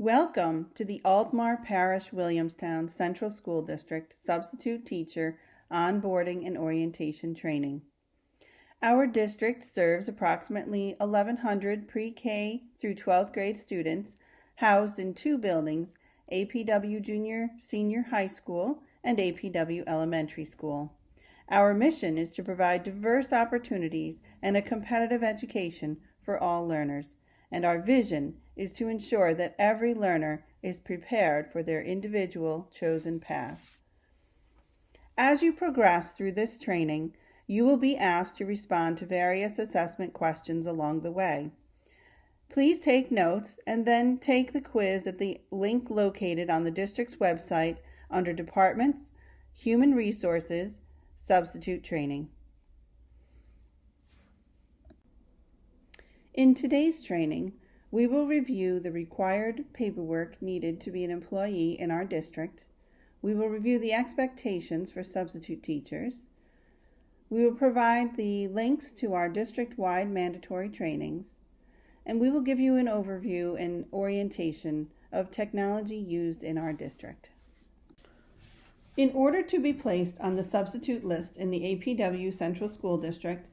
Welcome to the Altmar Parish Williamstown Central School District Substitute Teacher Onboarding and Orientation Training. Our district serves approximately 1,100 pre-K through 12th grade students housed in two buildings, APW Junior Senior High School and APW Elementary School. Our mission is to provide diverse opportunities and a competitive education for all learners, and our vision is to ensure that every learner is prepared for their individual chosen path. As you progress through this training, you will be asked to respond to various assessment questions along the way. Please take notes and then take the quiz at the link located on the district's website under Departments, Human Resources, Substitute Training. In today's training, we will review the required paperwork needed to be an employee in our district. We will review the expectations for substitute teachers. We will provide the links to our district-wide mandatory trainings. And we will give you an overview and orientation of technology used in our district. In order to be placed on the substitute list in the APW Central School District,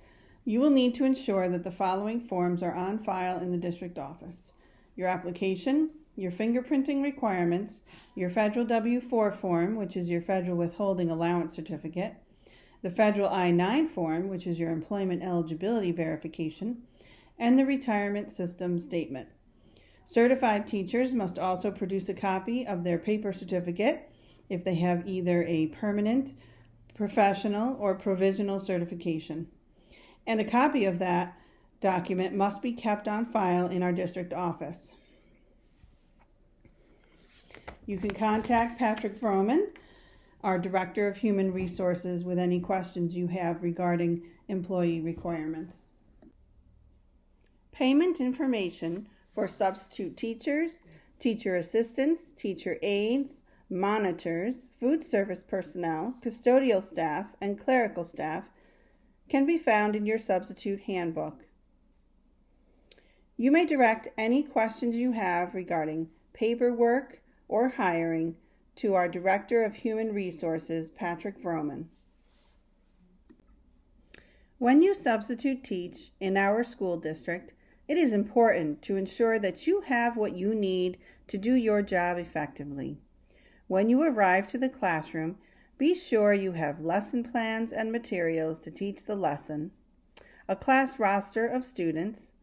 you will need to ensure that the following forms are on file in the district office: your application, your fingerprinting requirements, your federal W-4 form, which is your federal withholding allowance certificate, the federal I-9 form, which is your employment eligibility verification, and the retirement system statement. Certified teachers must also produce a copy of their paper certificate if they have either a permanent, professional, or provisional certification. And a copy of that document must be kept on file in our district office. You can contact Patrick Vroman, our Director of Human Resources, with any questions you have regarding employee requirements. Payment information for substitute teachers, teacher assistants, teacher aides, monitors, food service personnel, custodial staff, and clerical staff can be found in your substitute handbook. You may direct any questions you have regarding paperwork or hiring to our Director of Human Resources, Patrick Vroman. When you substitute teach in our school district, it is important to ensure that you have what you need to do your job effectively. When you arrive to the classroom, be sure you have lesson plans and materials to teach the lesson, a class roster of students,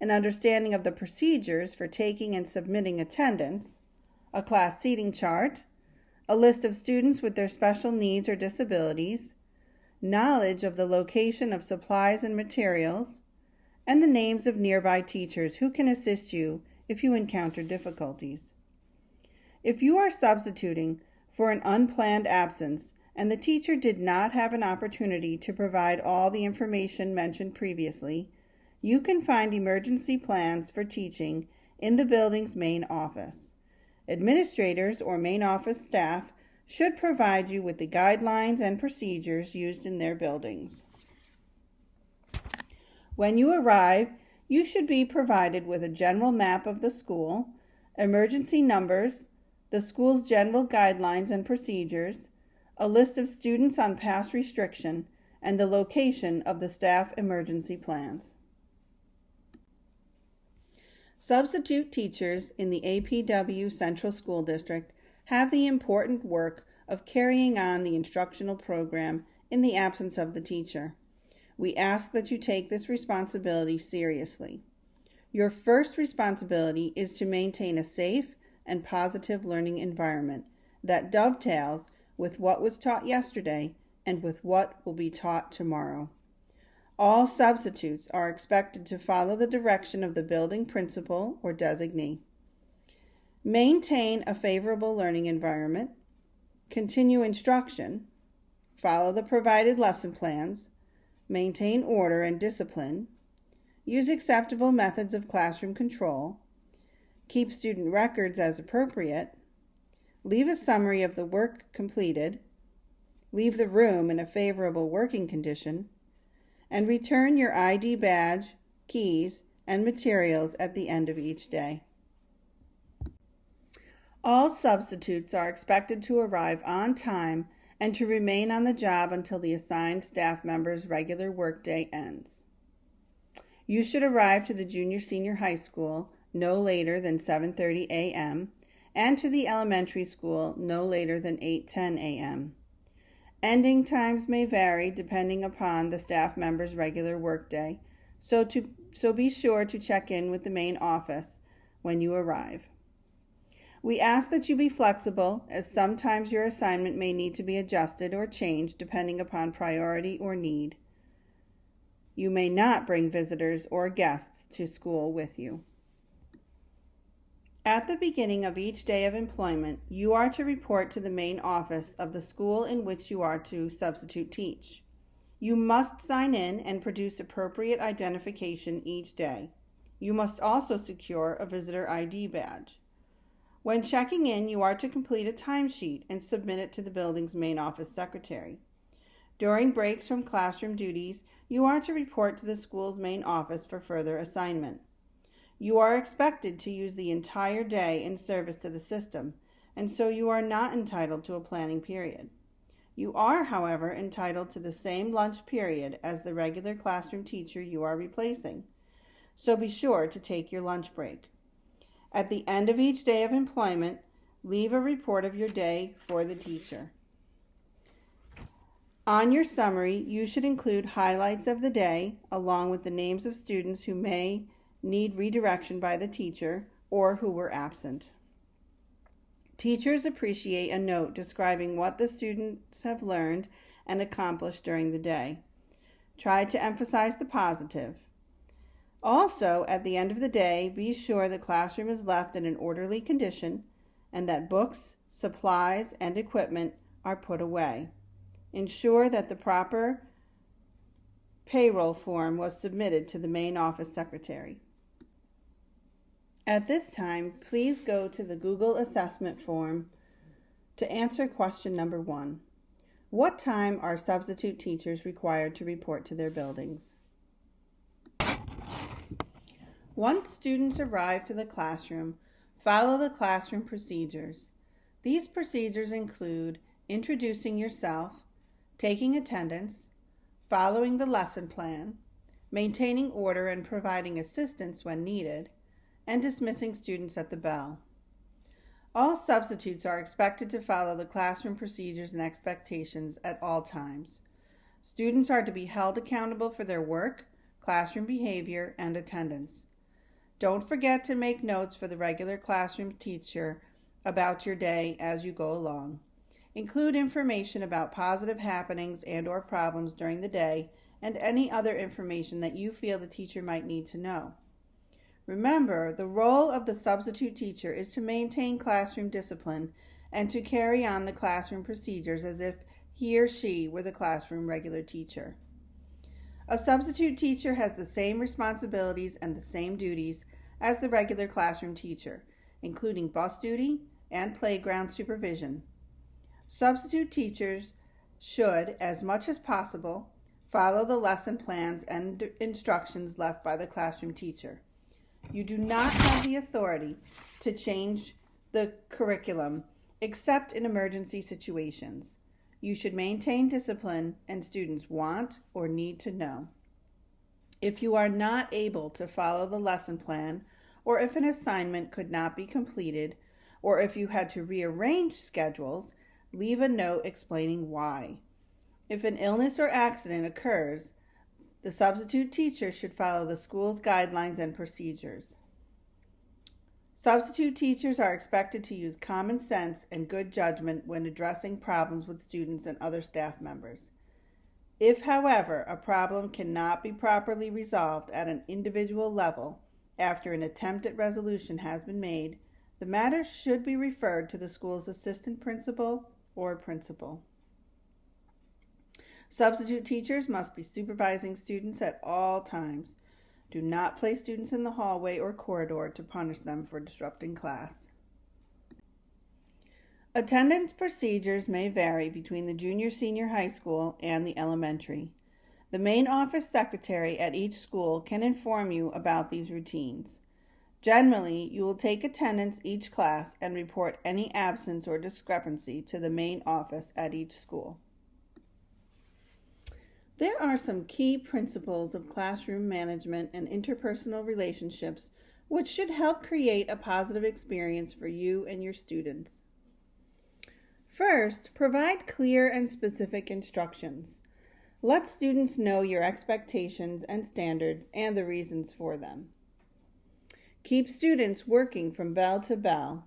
an understanding of the procedures for taking and submitting attendance, a class seating chart, a list of students with their special needs or disabilities, knowledge of the location of supplies and materials, and the names of nearby teachers who can assist you if you encounter difficulties. If you are substituting for an unplanned absence and the teacher did not have an opportunity to provide all the information mentioned previously, you can find emergency plans for teaching in the building's main office. Administrators or main office staff should provide you with the guidelines and procedures used in their buildings. When you arrive, you should be provided with a general map of the school, emergency numbers, the school's general guidelines and procedures, a list of students on pass restriction, and the location of the staff emergency plans. Substitute teachers in the APW Central School District have the important work of carrying on the instructional program in the absence of the teacher. We ask that you take this responsibility seriously. Your first responsibility is to maintain a safe and positive learning environment that dovetails with what was taught yesterday and with what will be taught tomorrow. All substitutes are expected to follow the direction of the building principal or designee. Maintain a favorable learning environment, continue instruction, follow the provided lesson plans, maintain order and discipline, use acceptable methods of classroom control, keep student records as appropriate, leave a summary of the work completed, leave the room in a favorable working condition, and return your ID badge, keys, and materials at the end of each day. All substitutes are expected to arrive on time and to remain on the job until the assigned staff member's regular workday ends. You should arrive to the junior-senior high school no later than 7:30 a.m. and to the elementary school no later than 8:10 a.m. Ending times may vary depending upon the staff member's regular workday, so be sure to check in with the main office when you arrive. We ask that you be flexible, as sometimes your assignment may need to be adjusted or changed depending upon priority or need. You may not bring visitors or guests to school with you. At the beginning of each day of employment, you are to report to the main office of the school in which you are to substitute teach. You must sign in and produce appropriate identification each day. You must also secure a visitor ID badge. When checking in, you are to complete a timesheet and submit it to the building's main office secretary. During breaks from classroom duties, you are to report to the school's main office for further assignment. You are expected to use the entire day in service to the system, and so you are not entitled to a planning period. You are, however, entitled to the same lunch period as the regular classroom teacher you are replacing, so be sure to take your lunch break. At the end of each day of employment, leave a report of your day for the teacher. On your summary, you should include highlights of the day, along with the names of students who may need redirection by the teacher or who were absent. Teachers appreciate a note describing what the students have learned and accomplished during the day. Try to emphasize the positive. Also, at the end of the day, be sure the classroom is left in an orderly condition and that books, supplies, and equipment are put away. Ensure that the proper payroll form was submitted to the main office secretary. At this time, please go to the Google assessment form to answer question number 1. What time are substitute teachers required to report to their buildings? Once students arrive to the classroom, follow the classroom procedures. These procedures include introducing yourself, taking attendance, following the lesson plan, maintaining order and providing assistance when needed, and dismissing students at the bell. All substitutes are expected to follow the classroom procedures and expectations at all times. Students are to be held accountable for their work, classroom behavior, and attendance. Don't forget to make notes for the regular classroom teacher about your day as you go along. Include information about positive happenings and/or problems during the day and any other information that you feel the teacher might need to know. Remember, the role of the substitute teacher is to maintain classroom discipline and to carry on the classroom procedures as if he or she were the classroom regular teacher. A substitute teacher has the same responsibilities and the same duties as the regular classroom teacher, including bus duty and playground supervision. Substitute teachers should, as much as possible, follow the lesson plans and instructions left by the classroom teacher. You do not have the authority to change the curriculum except in emergency situations. You should maintain discipline, and students want or need to know. If you are not able to follow the lesson plan, or if an assignment could not be completed, or if you had to rearrange schedules, leave a note explaining why. If an illness or accident occurs, the substitute teacher should follow the school's guidelines and procedures. Substitute teachers are expected to use common sense and good judgment when addressing problems with students and other staff members. If, however, a problem cannot be properly resolved at an individual level after an attempt at resolution has been made, the matter should be referred to the school's assistant principal or principal. Substitute teachers must be supervising students at all times. Do not place students in the hallway or corridor to punish them for disrupting class. Attendance procedures may vary between the junior-senior high school and the elementary. The main office secretary at each school can inform you about these routines. Generally, you will take attendance each class and report any absence or discrepancy to the main office at each school. There are some key principles of classroom management and interpersonal relationships which should help create a positive experience for you and your students. First, provide clear and specific instructions. Let students know your expectations and standards and the reasons for them. Keep students working from bell to bell.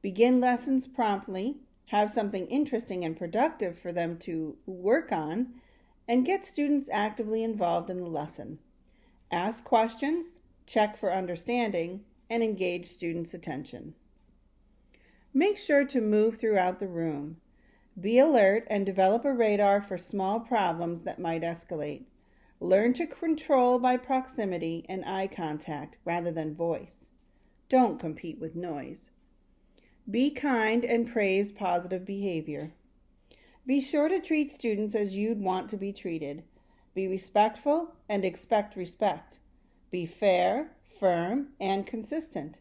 Begin lessons promptly, have something interesting and productive for them to work on, and get students actively involved in the lesson. Ask questions, check for understanding, and engage students' attention. Make sure to move throughout the room. Be alert and develop a radar for small problems that might escalate. Learn to control by proximity and eye contact rather than voice. Don't compete with noise. Be kind and praise positive behavior. Be sure to treat students as you'd want to be treated. Be respectful and expect respect. Be fair, firm, and consistent.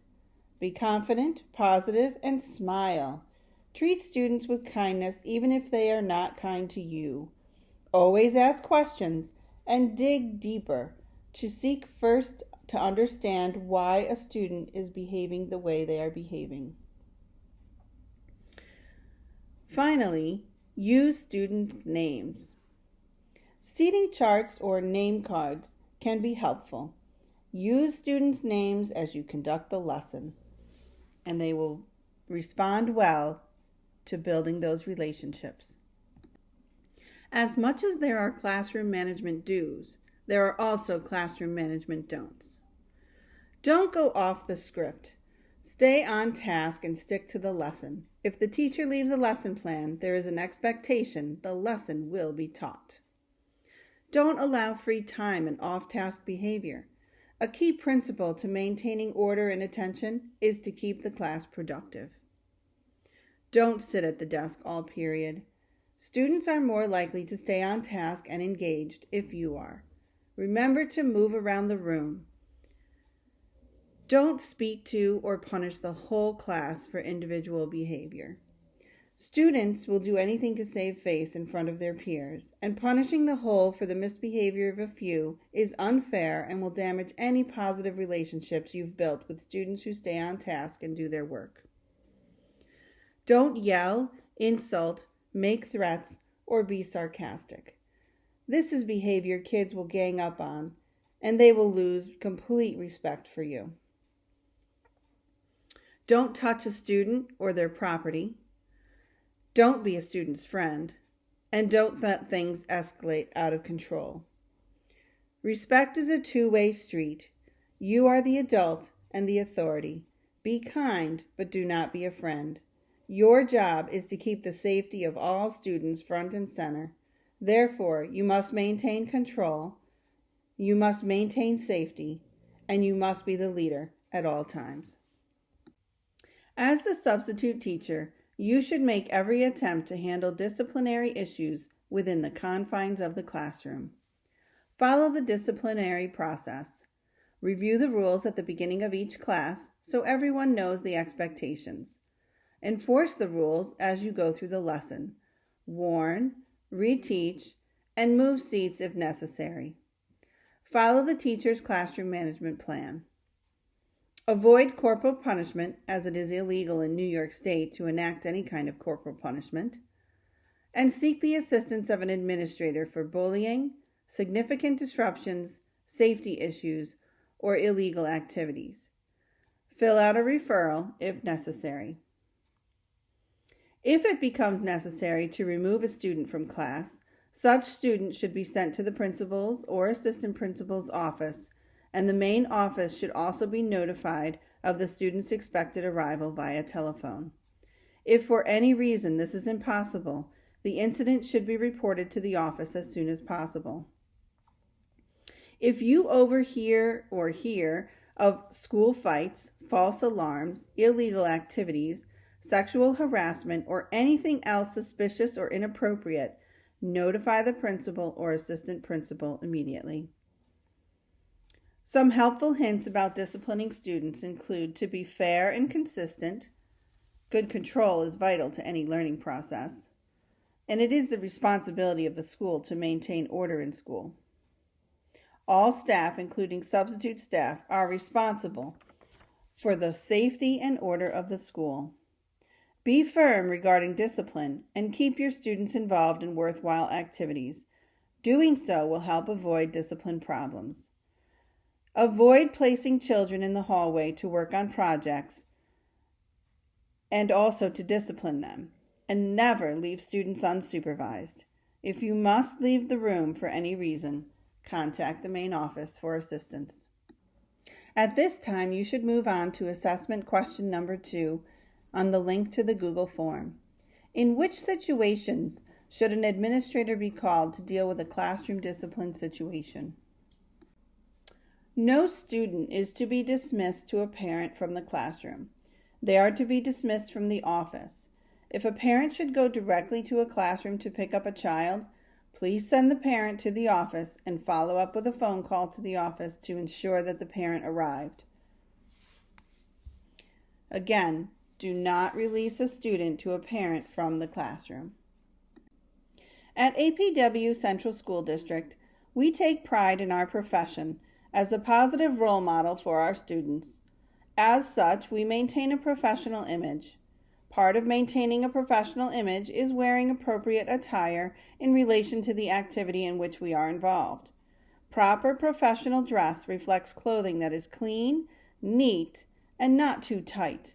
Be confident, positive, and smile. Treat students with kindness even if they are not kind to you. Always ask questions and dig deeper to seek first to understand why a student is behaving the way they are behaving. Finally, use student names. Seating charts or name cards can be helpful. Use students' names as you conduct the lesson, and they will respond well to building those relationships. As much as there are classroom management do's, there are also classroom management don'ts. Don't go off the script. Stay on task and stick to the lesson. If the teacher leaves a lesson plan, there is an expectation the lesson will be taught. Don't allow free time and off-task behavior. A key principle to maintaining order and attention is to keep the class productive. Don't sit at the desk all period. Students are more likely to stay on task and engaged if you are. Remember to move around the room. Don't speak to or punish the whole class for individual behavior. Students will do anything to save face in front of their peers, and punishing the whole for the misbehavior of a few is unfair and will damage any positive relationships you've built with students who stay on task and do their work. Don't yell, insult, make threats, or be sarcastic. This is behavior kids will gang up on, and they will lose complete respect for you. Don't touch a student or their property. Don't be a student's friend, and don't let things escalate out of control. Respect is a two-way street. You are the adult and the authority. Be kind, but do not be a friend. Your job is to keep the safety of all students front and center. Therefore, you must maintain control, you must maintain safety, and you must be the leader at all times. As the substitute teacher, you should make every attempt to handle disciplinary issues within the confines of the classroom. Follow the disciplinary process. Review the rules at the beginning of each class so everyone knows the expectations. Enforce the rules as you go through the lesson. Warn, reteach, and move seats if necessary. Follow the teacher's classroom management plan. Avoid corporal punishment, as it is illegal in New York State to enact any kind of corporal punishment. And seek the assistance of an administrator for bullying, significant disruptions, safety issues, or illegal activities. Fill out a referral if necessary. If it becomes necessary to remove a student from class, such student should be sent to the principal's or assistant principal's office, and the main office should also be notified of the student's expected arrival via telephone. If for any reason this is impossible, the incident should be reported to the office as soon as possible. If you overhear or hear of school fights, false alarms, illegal activities, sexual harassment, or anything else suspicious or inappropriate, notify the principal or assistant principal immediately. Some helpful hints about disciplining students include to be fair and consistent. Good control is vital to any learning process, and it is the responsibility of the school to maintain order in school. All staff, including substitute staff, are responsible for the safety and order of the school. Be firm regarding discipline and keep your students involved in worthwhile activities. Doing so will help avoid discipline problems. Avoid placing children in the hallway to work on projects and also to discipline them. And never leave students unsupervised. If you must leave the room for any reason, contact the main office for assistance. At this time, you should move on to assessment question number 2 on the link to the Google form. In which situations should an administrator be called to deal with a classroom discipline situation? No student is to be dismissed to a parent from the classroom. They are to be dismissed from the office. If a parent should go directly to a classroom to pick up a child, please send the parent to the office and follow up with a phone call to the office to ensure that the parent arrived. Again, do not release a student to a parent from the classroom. At APW Central School District, we take pride in our profession as a positive role model for our students. As such, we maintain a professional image. Part of maintaining a professional image is wearing appropriate attire in relation to the activity in which we are involved. Proper professional dress reflects clothing that is clean, neat, and not too tight.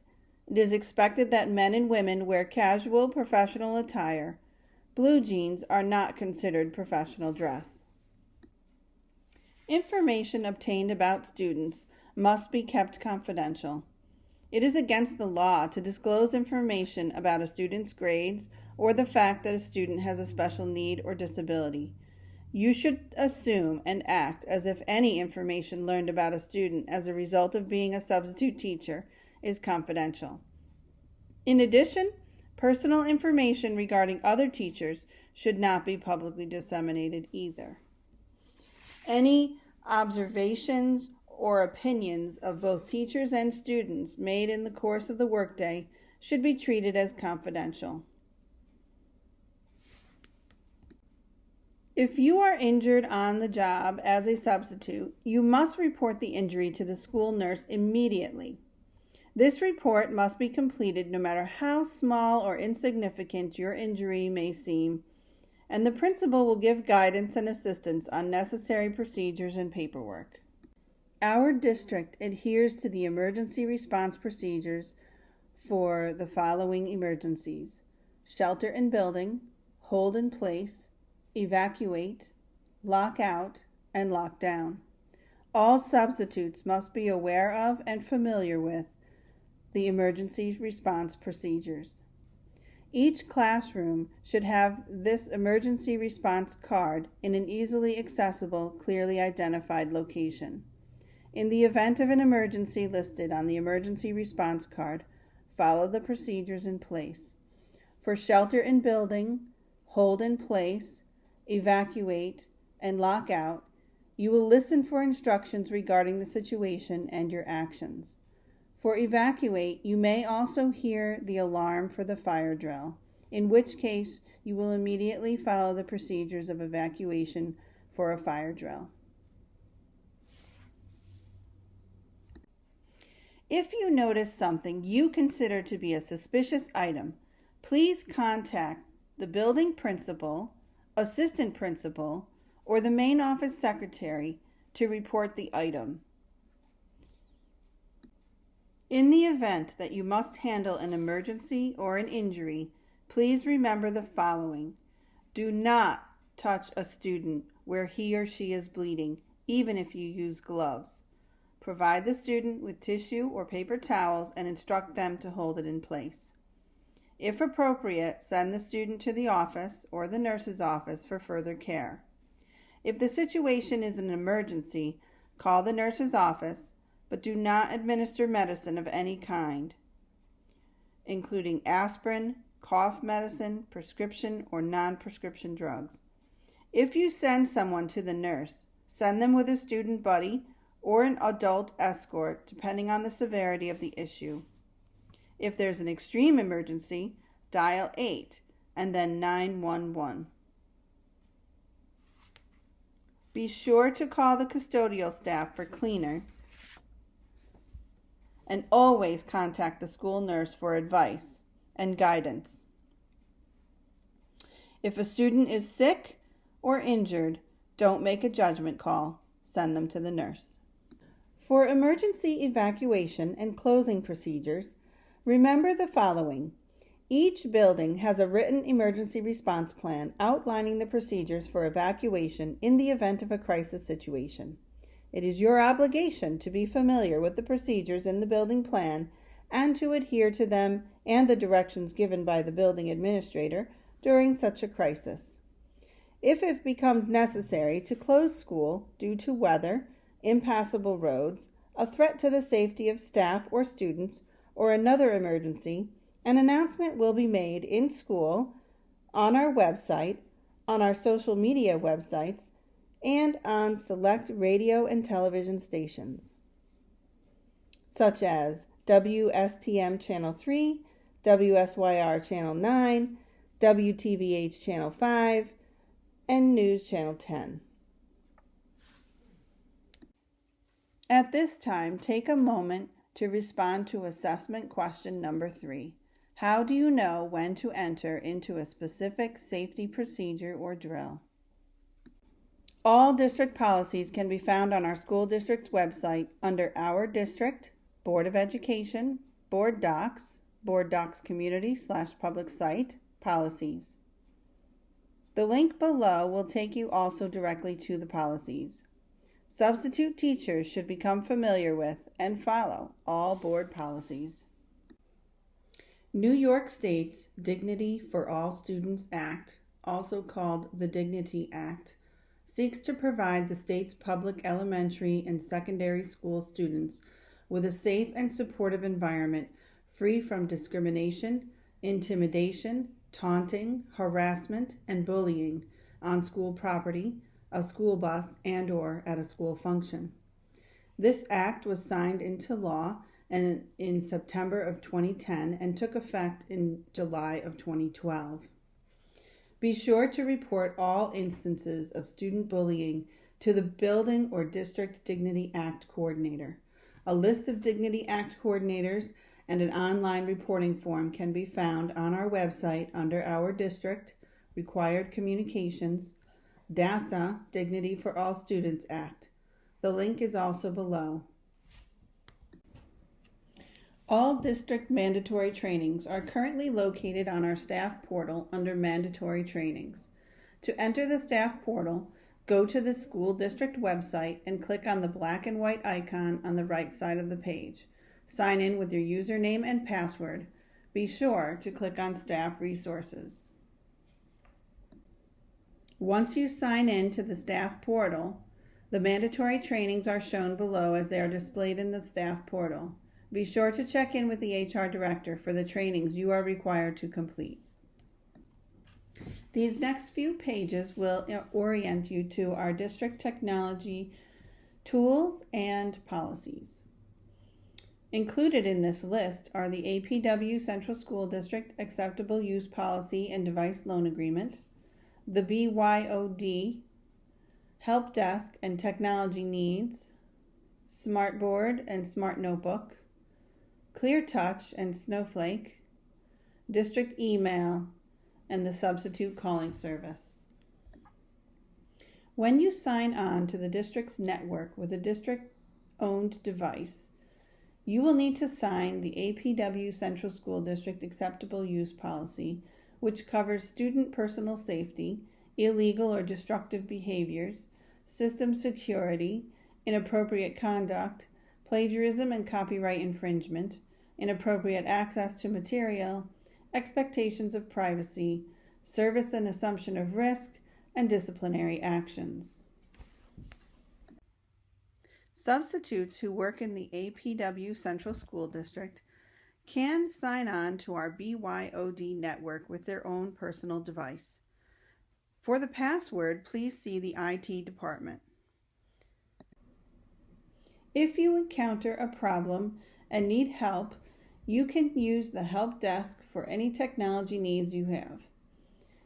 It is expected that men and women wear casual professional attire. Blue jeans are not considered professional dress. Information obtained about students must be kept confidential. It is against the law to disclose information about a student's grades or the fact that a student has a special need or disability. You should assume and act as if any information learned about a student as a result of being a substitute teacher is confidential. In addition, personal information regarding other teachers should not be publicly disseminated either. Any observations or opinions of both teachers and students made in the course of the workday should be treated as confidential. If you are injured on the job as a substitute, you must report the injury to the school nurse immediately. This report must be completed no matter how small or insignificant your injury may seem, and the principal will give guidance and assistance on necessary procedures and paperwork. Our district adheres to the emergency response procedures for the following emergencies: shelter in building, hold in place, evacuate, lock out, and lock down. All substitutes must be aware of and familiar with the emergency response procedures. Each classroom should have this emergency response card in an easily accessible, clearly identified location. In the event of an emergency listed on the emergency response card, follow the procedures in place. For shelter in building, hold in place, evacuate, and lock out, you will listen for instructions regarding the situation and your actions. For evacuate, you may also hear the alarm for the fire drill, in which case you will immediately follow the procedures of evacuation for a fire drill. If you notice something you consider to be a suspicious item, please contact the building principal, assistant principal, or the main office secretary to report the item. In the event that you must handle an emergency or an injury, please remember the following. Do not touch a student where he or she is bleeding, even if you use gloves. Provide the student with tissue or paper towels and instruct them to hold it in place. If appropriate, send the student to the office or the nurse's office for further care. If the situation is an emergency, call the nurse's office, but do not administer medicine of any kind, including aspirin, cough medicine, prescription, or non-prescription drugs. If you send someone to the nurse, send them with a student buddy or an adult escort, depending on the severity of the issue. If there's an extreme emergency, dial 8 and then 911. Be sure to call the custodial staff for cleaner and always contact the school nurse for advice and guidance. If a student is sick or injured, don't make a judgment call. Send them to the nurse. For emergency evacuation and closing procedures, remember the following. Each building has a written emergency response plan outlining the procedures for evacuation in the event of a crisis situation. It is your obligation to be familiar with the procedures in the building plan and to adhere to them and the directions given by the building administrator during such a crisis. If it becomes necessary to close school due to weather, impassable roads, a threat to the safety of staff or students, or another emergency, an announcement will be made in school, on our website, on our social media websites, and on select radio and television stations, such as WSTM Channel 3, WSYR Channel 9, WTVH Channel 5, and News Channel 10. At this time, take a moment to respond to assessment question number 3. How do you know when to enter into a specific safety procedure or drill? All district policies can be found on our school district's website under Our District, Board of Education, Board Docs Community/public site, Policies. The link below will take you also directly to the policies. Substitute teachers should become familiar with and follow all board policies. New York State's Dignity for All Students Act, also called the Dignity Act, seeks to provide the state's public elementary and secondary school students with a safe and supportive environment free from discrimination, intimidation, taunting, harassment, and bullying on school property, a school bus, and/or at a school function. This act was signed into law in September of 2010 and took effect in July of 2012. Be sure to report all instances of student bullying to the Building or District Dignity Act Coordinator. A list of Dignity Act coordinators and an online reporting form can be found on our website under Our District, Required Communications, DASA, Dignity for All Students Act. The link is also below. All district mandatory trainings are currently located on our staff portal under Mandatory Trainings. To enter the staff portal, go to the school district website and click on the black and white icon on the right side of the page. Sign in with your username and password. Be sure to click on Staff Resources. Once you sign in to the staff portal, the mandatory trainings are shown below as they are displayed in the staff portal. Be sure to check in with the HR director for the trainings you are required to complete. These next few pages will orient you to our district technology tools and policies. Included in this list are the APW Central School District Acceptable Use Policy and Device Loan Agreement, the BYOD Help Desk and Technology Needs, Smartboard and Smart Notebook, ClearTouch and Snowflake, District Email, and the Substitute Calling Service. When you sign on to the district's network with a district-owned device, you will need to sign the APW Central School District Acceptable Use Policy, which covers student personal safety, illegal or destructive behaviors, system security, inappropriate conduct, plagiarism and copyright infringement, inappropriate access to material, expectations of privacy, service and assumption of risk, and disciplinary actions. Substitutes who work in the APW Central School District can sign on to our BYOD network with their own personal device. For the password, please see the IT department. If you encounter a problem and need help, you can use the help desk for any technology needs you have.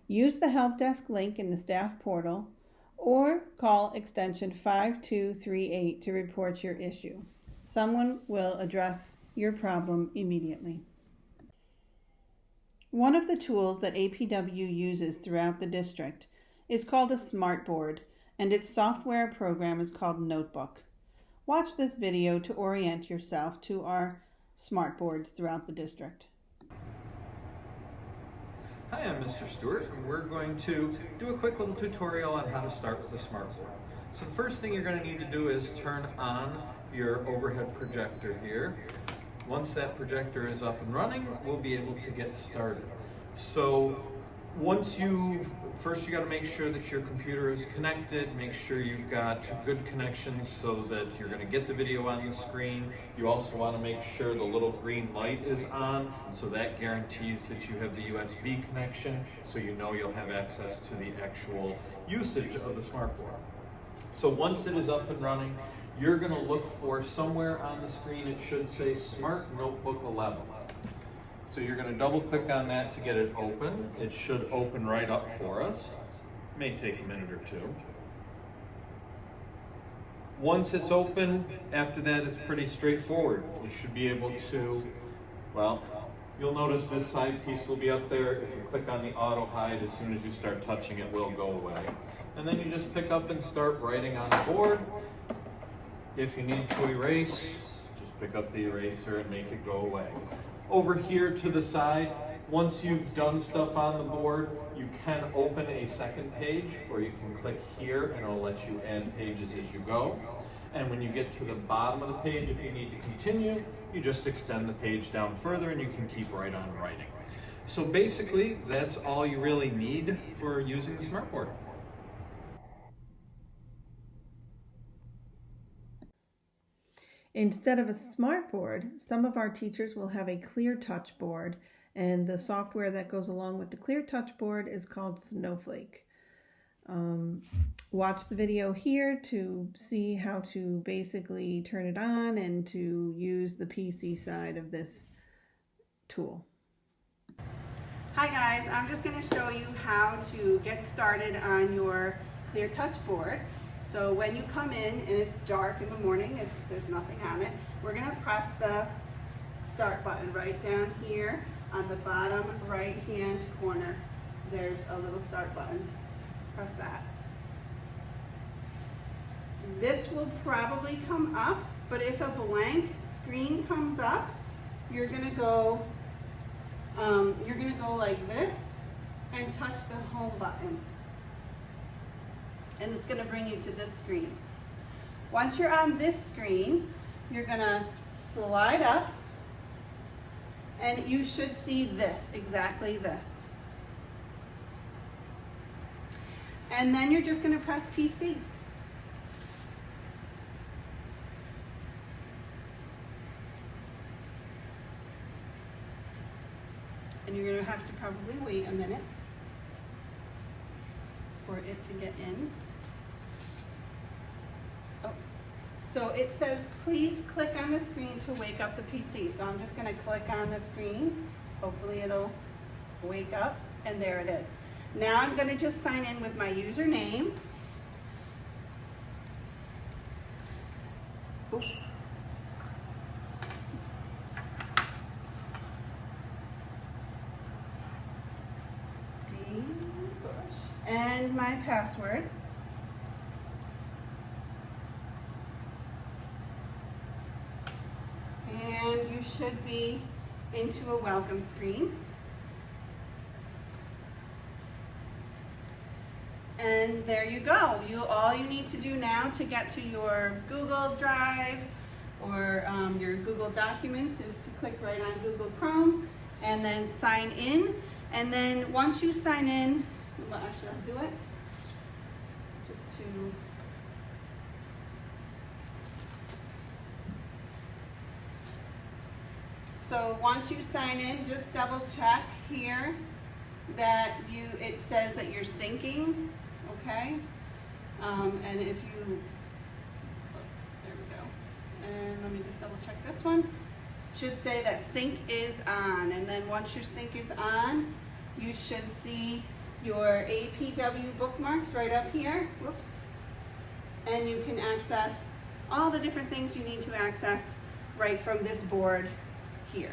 Use the help desk link in the staff portal or call extension 5238 to report your issue. Someone will address your problem immediately. One of the tools that APW uses throughout the district is called a smartboard, and its software program is called Notebook. Watch this video to orient yourself to our smartboards throughout the district. Hi, I'm Mr. Stewart, and we're going to do a quick little tutorial on how to start with the smartboard. So the first thing you're going to need to do is turn on your overhead projector here. Once that projector is up and running, we'll be able to get started. So first you got to make sure that your computer is connected, make sure you've got good connections so that you're going to get the video on the screen. You also want to make sure the little green light is on, so that guarantees that you have the USB connection, so you know you'll have access to the actual usage of the smartboard. So once it is up and running, you're going to look for somewhere on the screen it should say Smart Notebook 11. So you're going to double click on that to get it open. It should open right up for us. It may take a minute or two. Once it's open, after that it's pretty straightforward. You should be able to, well, you'll notice this side piece will be up there. If you click on the auto hide, as soon as you start touching it will go away. And then you just pick up and start writing on the board. If you need to erase, just pick up the eraser and make it go away. Over here to the side, once you've done stuff on the board, you can open a second page, or you can click here and it'll let you add pages as you go. And when you get to the bottom of the page, if you need to continue, you just extend the page down further and you can keep right on writing. So basically, that's all you really need for using the smartboard. Instead of a smartboard, some of our teachers will have a clear touch board, and the software that goes along with the clear touch board is called Snowflake. Watch the video here to see how to basically turn it on and to use the PC side of this tool. Hi guys, I'm just going to show you how to get started on your clear touch board. So when you come in and it's dark in the morning, if there's nothing on it, we're going to press the start button right down here on the bottom right hand corner. There's a little start button. Press that. This will probably come up, but if a blank screen comes up, you're going to go like this and touch the home button. And it's going to bring you to this screen. Once you're on this screen, you're going to slide up and you should see this, exactly this. And then you're just going to press PC. And you're going to have to probably wait a minute for it to get in. Oh. So it says, please click on the screen to wake up the PC. So I'm just going to click on the screen. Hopefully it'll wake up, and there it is. Now I'm going to just sign in with my username. Ooh. And my password. And you should be into a welcome screen. And there you go. All you need to do now to get to your Google Drive or your Google Documents is to click right on Google Chrome and then sign in. And then once you sign in, well, actually I'll do it just to so once you sign in, just double check here that it says that you're syncing, okay? And if you, there we go. And let me just double check this one. Should say that sync is on, and then once your sync is on, you should see your APW bookmarks right up here. Whoops. And you can access all the different things you need to access right from this board here.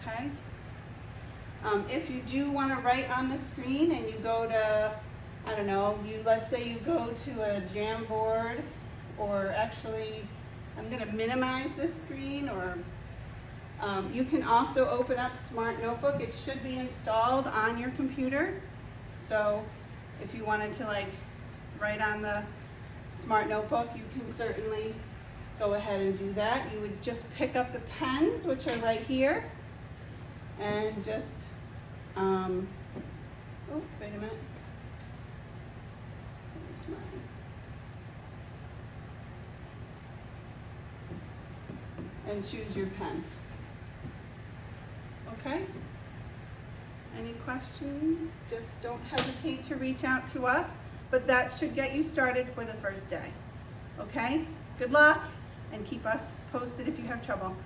Okay? If you do want to write on the screen and you go to, I don't know, let's say you go to a Jamboard, or actually, I'm going to minimize this screen, or you can also open up Smart Notebook. It should be installed on your computer. So if you wanted to like write on the Smart Notebook, you can certainly go ahead and do that. You would just pick up the pens, which are right here, and just, oh, wait a minute. Where's mine? And choose your pen. Okay? Any questions? Just don't hesitate to reach out to us, but that should get you started for the first day. Okay? Good luck, and keep us posted if you have trouble.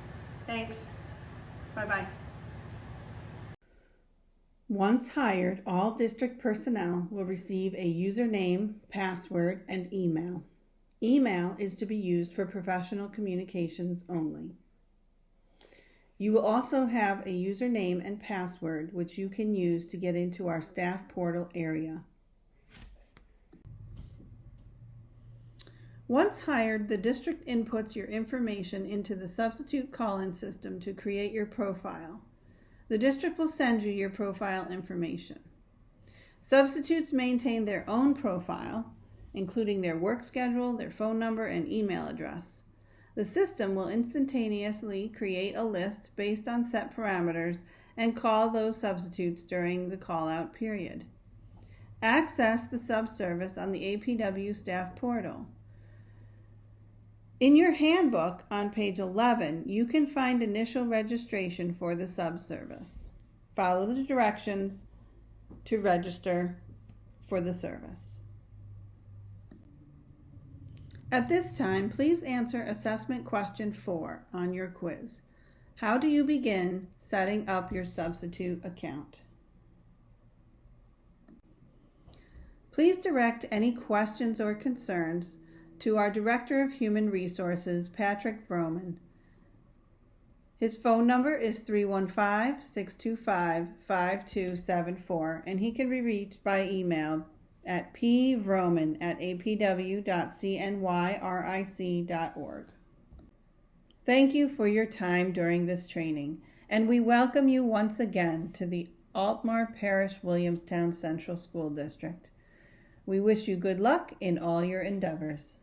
Thanks. Bye-bye. Once hired, all district personnel will receive a username, password, and email. Email is to be used for professional communications only. You will also have a username and password which you can use to get into our staff portal area. Once hired, the district inputs your information into the substitute call-in system to create your profile. The district will send you your profile information. Substitutes maintain their own profile, including their work schedule, their phone number, and email address. The system will instantaneously create a list based on set parameters and call those substitutes during the call-out period. Access the subservice on the APW staff portal. In your handbook on page 11, you can find initial registration for the subservice. Follow the directions to register for the service. At this time, please answer assessment question 4 on your quiz. How do you begin setting up your substitute account? Please direct any questions or concerns to our Director of Human Resources, Patrick Vroman. His phone number is 315-625-5274, and he can be reached by email at pvroman@apw.cnyric.org. Thank you for your time during this training, and we welcome you once again to the Altmar Parish Williamstown Central School District. We wish you good luck in all your endeavors.